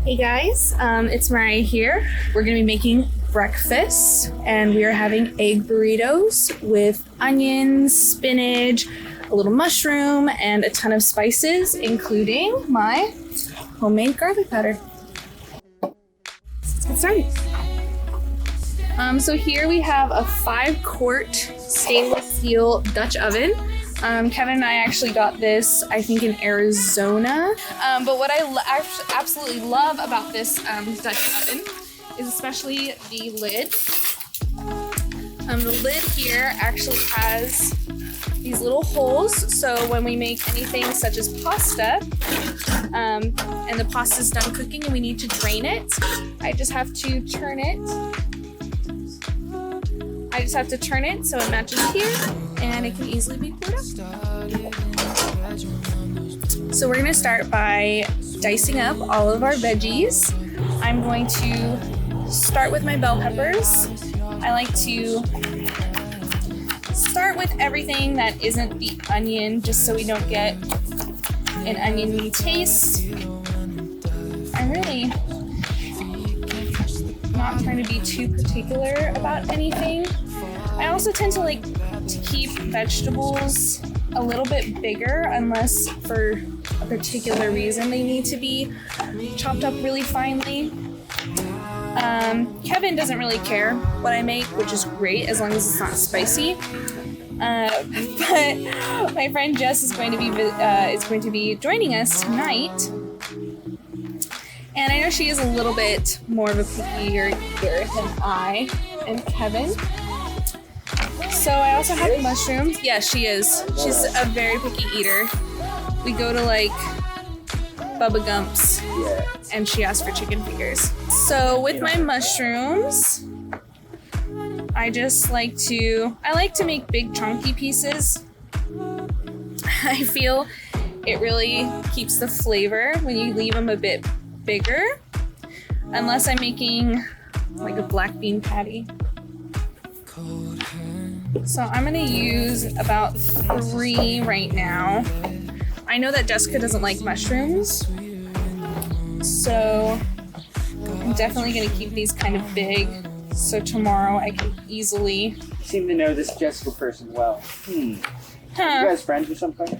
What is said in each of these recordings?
Hey guys, it's Mariah here. We're gonna be making breakfast and we are having egg burritos with onions, spinach, a little mushroom, and a ton of spices, including my homemade garlic powder. Let's get started. So here we have a 5-quart stainless steel Dutch oven. Kevin and I actually got this, I think, in Arizona. But what I absolutely love about this Dutch oven is especially the lid. The lid here actually has these little holes, so when we make anything such as pasta, and the pasta's done cooking and we need to drain it, I just have to turn it. So it matches here, and it can easily be poured up. So we're gonna start by dicing up all of our veggies. I'm going to start with my bell peppers. I like to start with everything that isn't the onion, just so we don't get an oniony taste. I'm really not trying to be too particular about anything. I also tend to like to keep vegetables a little bit bigger unless for a particular reason they need to be chopped up really finely. Kevin doesn't really care what I make, which is great as long as it's not spicy. But my friend Jess is going to be joining us tonight, and I know she is a little bit more of a pickier eater than I and Kevin. So I also have mushrooms. Yeah, she is. She's a very picky eater. We go to like Bubba Gump's and she asked for chicken fingers. So with my mushrooms, I like to make big chunky pieces. I feel it really keeps the flavor when you leave them a bit bigger, unless I'm making like a black bean patty. So I'm gonna use about 3 right now. I know that Jessica doesn't like mushrooms, so I'm definitely gonna keep these kind of big, so tomorrow I can easily... You seem to know this Jessica person well. Are you guys friends or something?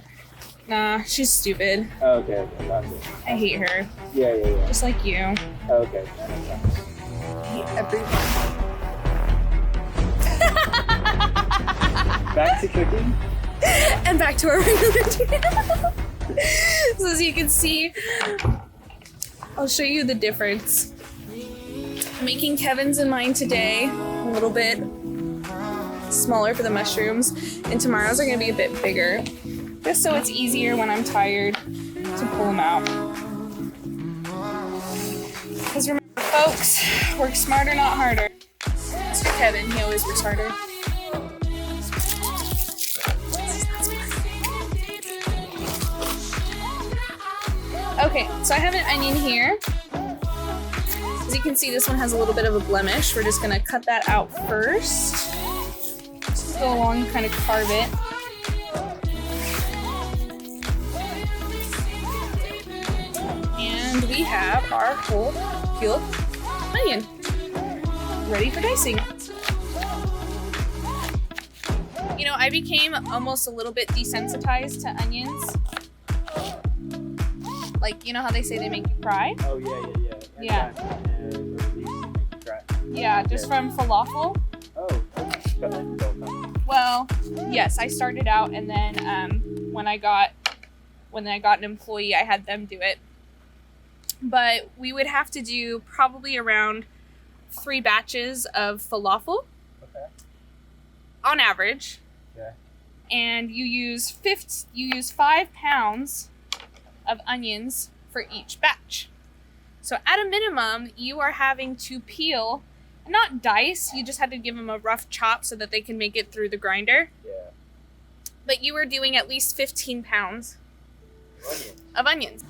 Nah, she's stupid. Oh, okay, gotcha. I hate her. Yeah. Just like you. Oh, okay, that makes sense. I hate everyone. Back to cooking? And back to our regular channel. So as you can see, I'll show you the difference. I'm making Kevin's and mine today a little bit smaller for the mushrooms, and tomorrow's are gonna be a bit bigger, just so it's easier when I'm tired to pull them out. Because remember, folks, work smarter, not harder. As for Kevin, he always works harder. Okay, so I have an onion here. As you can see, this one has a little bit of a blemish. We're just gonna cut that out first. Just go along and kind of carve it. And we have our whole peeled onion ready for dicing. You know, I became almost a little bit desensitized to onions. Like, you know how they say they make you cry? Oh, yeah. Yeah, just from falafel. Oh, Well, yes, I started out, and then when I got an employee, I had them do it. But we would have to do probably around 3 batches of falafel. Okay. On average. Yeah. And you use 5 pounds of onions for each batch. So at a minimum, you are having to peel, not dice, you just had to give them a rough chop so that they can make it through the grinder. Yeah. But you were doing at least 15 pounds of onions.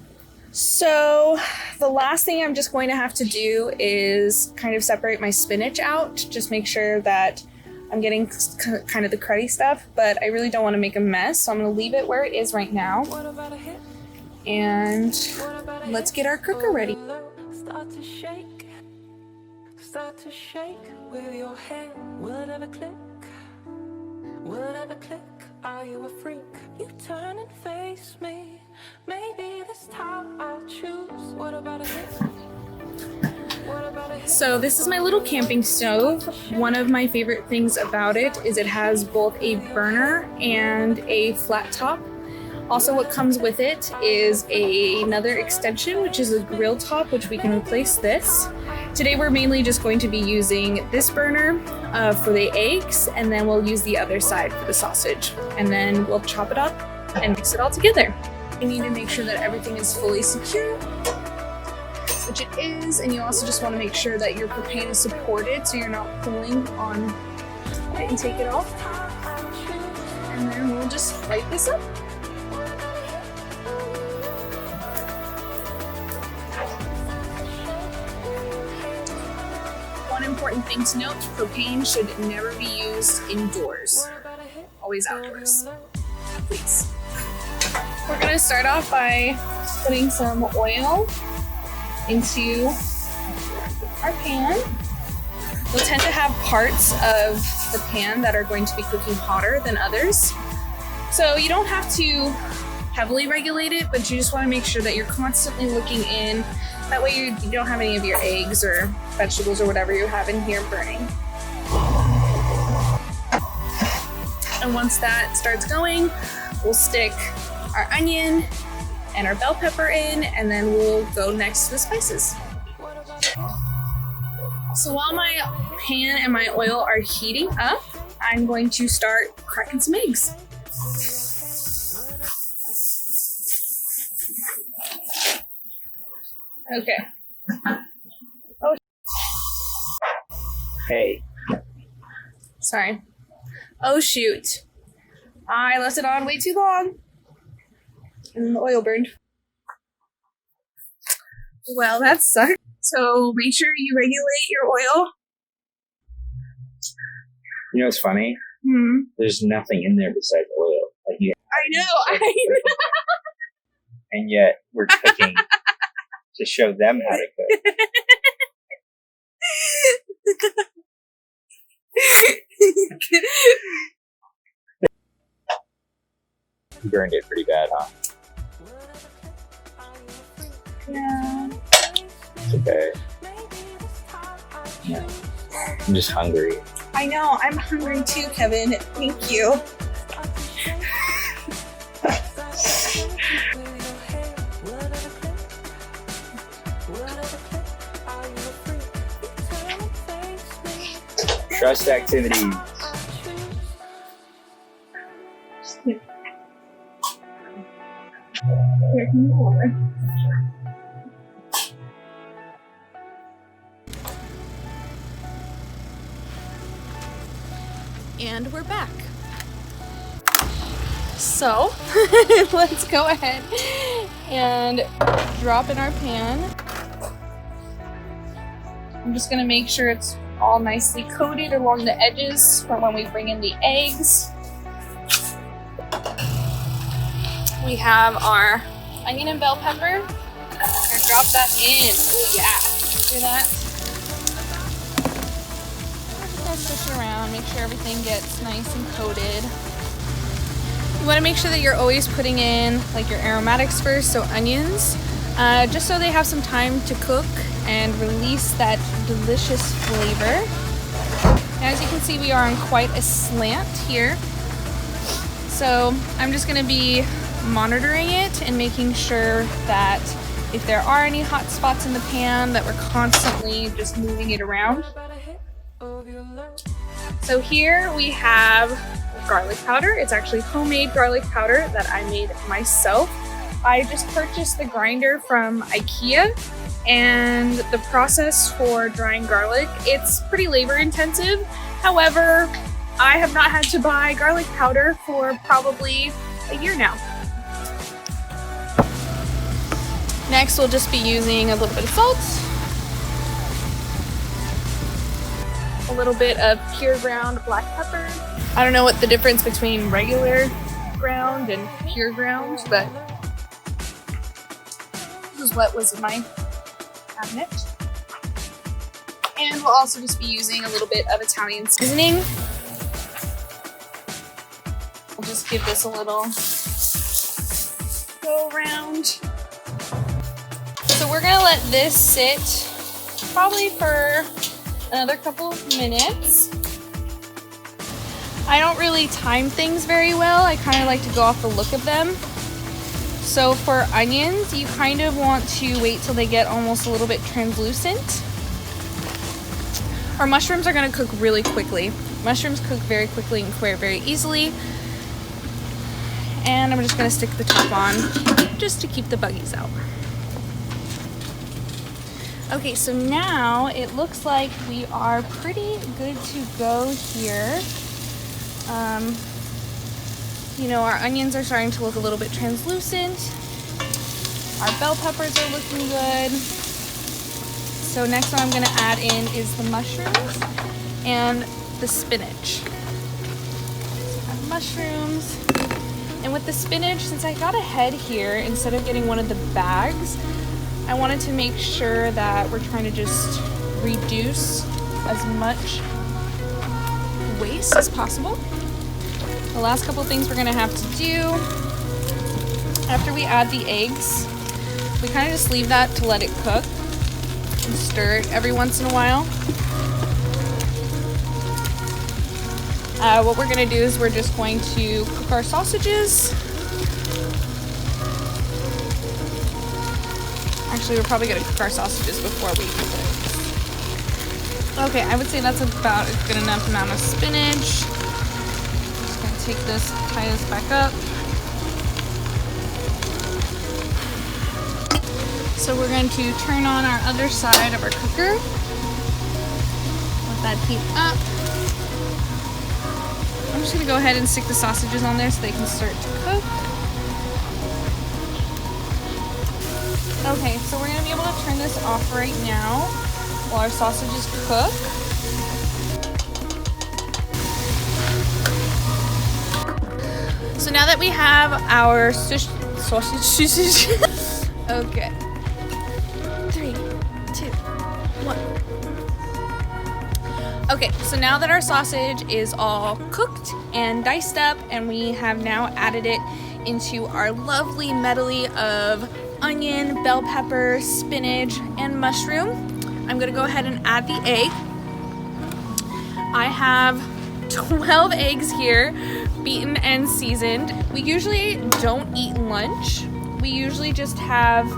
So the last thing I'm just going to have to do is kind of separate my spinach out, just make sure that I'm getting kind of the cruddy stuff, but I really don't want to make a mess, so I'm going to leave it where it is right now. And let's get our cooker ready. start to shake with your hand. Will it ever click? Will it ever click? Are you a freak? You turn and face me. Maybe this time I'll choose. What about a hit? So this is my little camping stove. One of my favorite things about it is it has both a burner and a flat top. Also, what comes with it is another extension, which is a grill top, which we can replace this. Today we're mainly just going to be using this burner for the eggs, and then we'll use the other side for the sausage. And then we'll chop it up and mix it all together. You need to make sure that everything is fully secure, which it is, and you also just want to make sure that your propane is supported so you're not pulling on it and take it off. And then we'll just light this up. One important thing to note, propane should never be used indoors, always outdoors, please. We're gonna start off by putting some oil into our pan. You'll tend to have parts of the pan that are going to be cooking hotter than others. So you don't have to heavily regulate it, but you just want to make sure that you're constantly looking in. That way you don't have any of your eggs or vegetables or whatever you have in here burning. And once that starts going, we'll stick our onion and our bell pepper in, and then we'll go next to the spices. So while my pan and my oil are heating up, I'm going to start cracking some eggs. Okay. Oh. Hey. Sorry. Oh shoot. I left it on way too long. And the oil burned. Well, that sucks. So make sure you regulate your oil. You know what's funny? There's nothing in there besides oil. Like I know. And yet we're cooking to show them how to cook. You burned it pretty bad, huh? Yeah. It's okay. Yeah. I'm just hungry. I know. I'm hungry too, Kevin. Thank you. Trust activities. Here, can you hold it? And we're back. So, let's go ahead and drop in our pan. I'm just gonna make sure it's all nicely coated along the edges for when we bring in the eggs. We have our onion and bell pepper. I'm gonna drop that in. Oh yeah, hear that? Just gonna switch it around, make sure everything gets nice and coated. You want to make sure that you're always putting in like your aromatics first, so onions, just so they have some time to cook and release that delicious flavor. As you can see, we are on quite a slant here. So I'm just gonna be monitoring it and making sure that if there are any hot spots in the pan, that we're constantly just moving it around. So here we have garlic powder. It's actually homemade garlic powder that I made myself. I just purchased the grinder from IKEA, and the process for drying garlic, it's pretty labor intensive. However, I have not had to buy garlic powder for probably a year now. Next, we'll just be using a little bit of salt, a little bit of pure ground black pepper. I don't know what the difference between regular ground and pure ground, but this is what was in my cabinet. And we'll also just be using a little bit of Italian seasoning. We'll just give this a little go around. So we're gonna let this sit probably for another couple of minutes. I don't really time things very well. I kind of like to go off the look of them. So for onions, you kind of want to wait till they get almost a little bit translucent. Our mushrooms are gonna cook really quickly. Mushrooms cook very quickly and very easily. And I'm just gonna stick the top on just to keep the buggies out. Okay, so now it looks like we are pretty good to go here. You know, our onions are starting to look a little bit translucent. Our bell peppers are looking good. So next one I'm gonna add in is the mushrooms and the spinach. So add mushrooms. And with the spinach, since I got a head here, instead of getting one of the bags, I wanted to make sure that we're trying to just reduce as much waste as possible. The last couple things we're gonna have to do after we add the eggs, we kind of just leave that to let it cook and stir it every once in a while. What we're gonna do is we're just going to cook our sausages. Actually, we're probably gonna cook our sausages before we cook it. Okay, I would say that's about a good enough amount of spinach. Just gonna take this, tie this back up. So we're going to turn on our other side of our cooker. Let that heat up. I'm just gonna go ahead and stick the sausages on there so they can start to cook. Okay, so we're gonna be able to turn this off right now while our sausages cook. So now that we have our sausage, okay. 3, 2, 1. Okay, so now that our sausage is all cooked and diced up, and we have now added it into our lovely medley of onion, bell pepper, spinach, and mushroom, I'm gonna go ahead and add the egg. I have 12 eggs here, beaten and seasoned. We usually don't eat lunch. We usually just have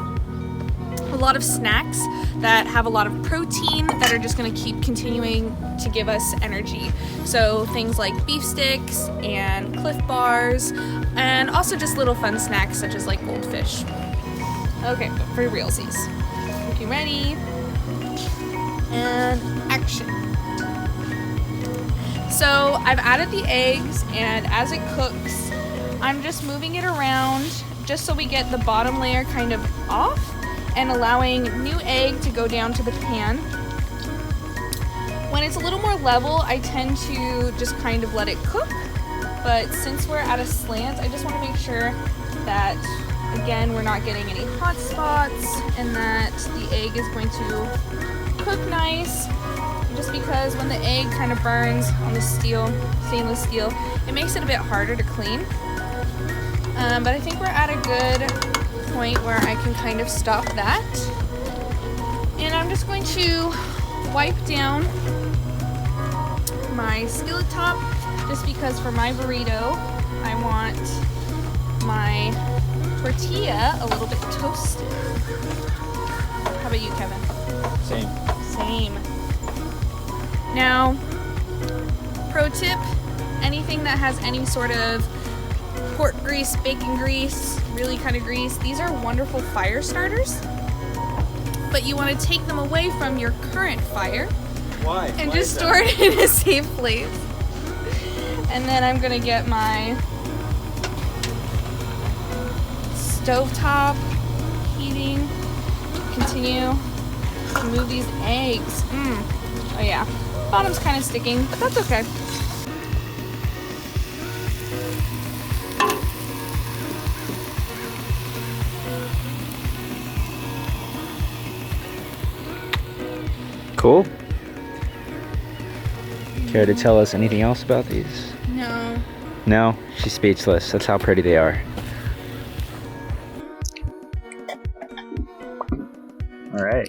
a lot of snacks that have a lot of protein that are just gonna keep continuing to give us energy. So things like beef sticks and Cliff Bars, and also just little fun snacks such as like goldfish. Okay, but for realsies. Okay, ready? And action. So I've added the eggs, and as it cooks, I'm just moving it around just so we get the bottom layer kind of off and allowing new egg to go down to the pan. When it's a little more level, I tend to just kind of let it cook, but since we're at a slant, I just want to make sure that, again, we're not getting any hot spots and that the egg is going to cook nice, just because when the egg kind of burns on the stainless steel, it makes it a bit harder to clean. But I think we're at a good point where I can kind of stop that. And I'm just going to wipe down my skillet top, just because for my burrito, I want my tortilla a little bit toasted. How about you, Kevin? Same. Now, pro tip, anything that has any sort of pork grease, bacon grease, really kind of grease, these are wonderful fire starters, but you want to take them away from your current fire. Why? And Why just store it in a safe place. And then I'm gonna get my stovetop heating, continue to move these eggs. Oh yeah, bottom's kind of sticking, but that's okay. Cool. Care to tell us anything else about these? No. No? She's speechless. That's how pretty they are. All right.